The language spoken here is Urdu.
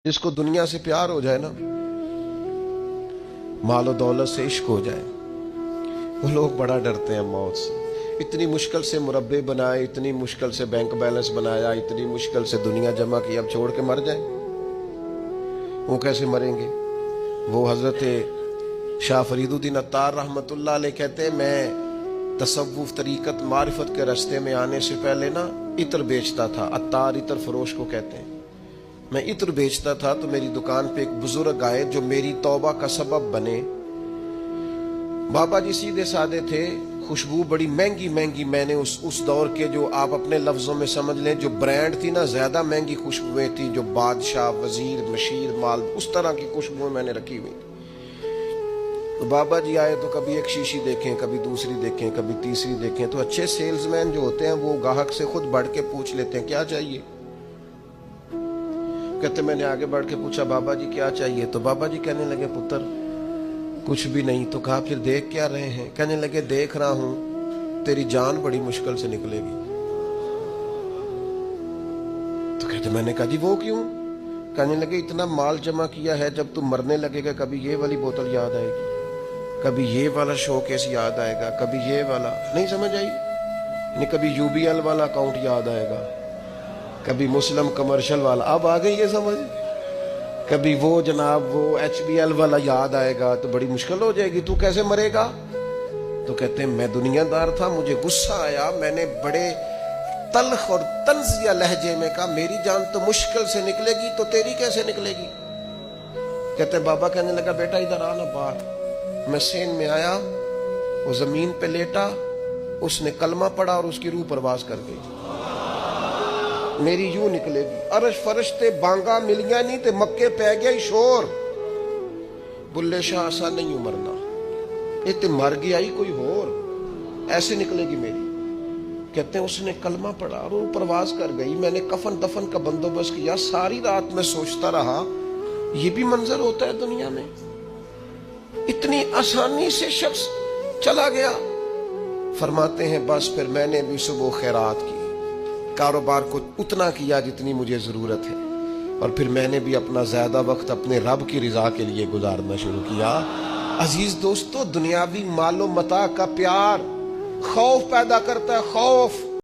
جس کو دنیا سے پیار ہو جائے نا، مال و دولت سے عشق ہو جائے، وہ لوگ بڑا ڈرتے ہیں موت سے۔ اتنی مشکل سے مربے بنائے، اتنی مشکل سے بینک بیلنس بنایا، اتنی مشکل سے دنیا جمع کی، اب چھوڑ کے مر جائیں؟ وہ کیسے مریں گے؟ وہ حضرت شاہ فرید الدین عطار رحمۃ اللہ علیہ کہتے ہیں، میں تصوف طریقت معرفت کے راستے میں آنے سے پہلے نا عطر بیچتا تھا۔ عطار عطر فروش کو کہتے ہیں۔ میں عطر بیچتا تھا تو میری دکان پہ ایک بزرگ آئے جو میری توبہ کا سبب بنے۔ بابا جی سیدھے سادے تھے، خوشبو بڑی مہنگی مہنگی، میں نے اس دور کے جو آپ اپنے لفظوں میں سمجھ لیں جو برانڈ تھی نا، زیادہ مہنگی خوشبوئیں تھی، جو بادشاہ، وزیر، مشیر، مال، اس طرح کی خوشبوئیں میں نے رکھی ہوئی تھی۔ تو بابا جی آئے تو کبھی ایک شیشی دیکھیں، کبھی دوسری دیکھیں، کبھی تیسری دیکھیں۔ تو اچھے سیلز مین جو ہوتے ہیں وہ گاہک سے خود بڑھ کے پوچھ لیتے ہیں کیا چاہیے۔ کہتے میں نے آگے بڑھ کے پوچھا بابا جی کیا چاہیے؟ تو بابا جی کہنے لگے پتر کچھ بھی نہیں۔ تو کہا پھر دیکھ کیا رہے ہیں؟ کہنے لگے دیکھ رہا ہوں تیری جان بڑی مشکل سے نکلے گی۔ تو کہتے میں نے کہا جی وہ کیوں؟ کہنے لگے اتنا مال جمع کیا ہے، جب تم مرنے لگے گا کبھی یہ والی بوتل یاد آئے گی، کبھی یہ والا شو کیس یاد آئے گا، کبھی یہ والا، نہیں سمجھ آئی؟ یعنی کبھی یو بی ایل والا اکاؤنٹ یاد آئے گا، کبھی مسلم کمرشل والا، اب آ گئی یہ سمجھ، کبھی وہ جناب وہ ایچ بی ایل والا یاد آئے گا، تو بڑی مشکل ہو جائے گی، تو کیسے مرے گا؟ تو کہتے ہیں میں دنیا دار تھا، مجھے غصہ آیا، میں نے بڑے تلخ اور طنزیہ لہجے میں کہا میری جان تو مشکل سے نکلے گی تو تیری کیسے نکلے گی؟ کہتے ہیں بابا کہنے لگا بیٹا ادھر آنا باہر۔ میں سین میں آیا، وہ زمین پہ لیٹا، اس نے کلمہ پڑھا اور اس کی روح پرواز کر گئی، میری یوں نکلے گی۔ عرش فرشتے بانگا ملیاں نہیں تے مکے پہ گیا شور، بلے شاہ ایسا نہیں مرنا، یہ تے مر گیا ہی کوئی اور، ایسے نکلے گی میری۔ کہتے ہیں اس نے کلمہ پڑھا اور وہ پرواز کر گئی۔ میں نے کفن دفن کا بندوبست کیا، ساری رات میں سوچتا رہا یہ بھی منظر ہوتا ہے دنیا میں، اتنی آسانی سے شخص چلا گیا۔ فرماتے ہیں بس پھر میں نے بھی صبح خیرات کی، کاروبار کو اتنا کیا جتنی مجھے ضرورت ہے، اور پھر میں نے بھی اپنا زیادہ وقت اپنے رب کی رضا کے لیے گزارنا شروع کیا۔ عزیز دوستو، دنیاوی مال و متاع کا پیار خوف پیدا کرتا ہے، خوف۔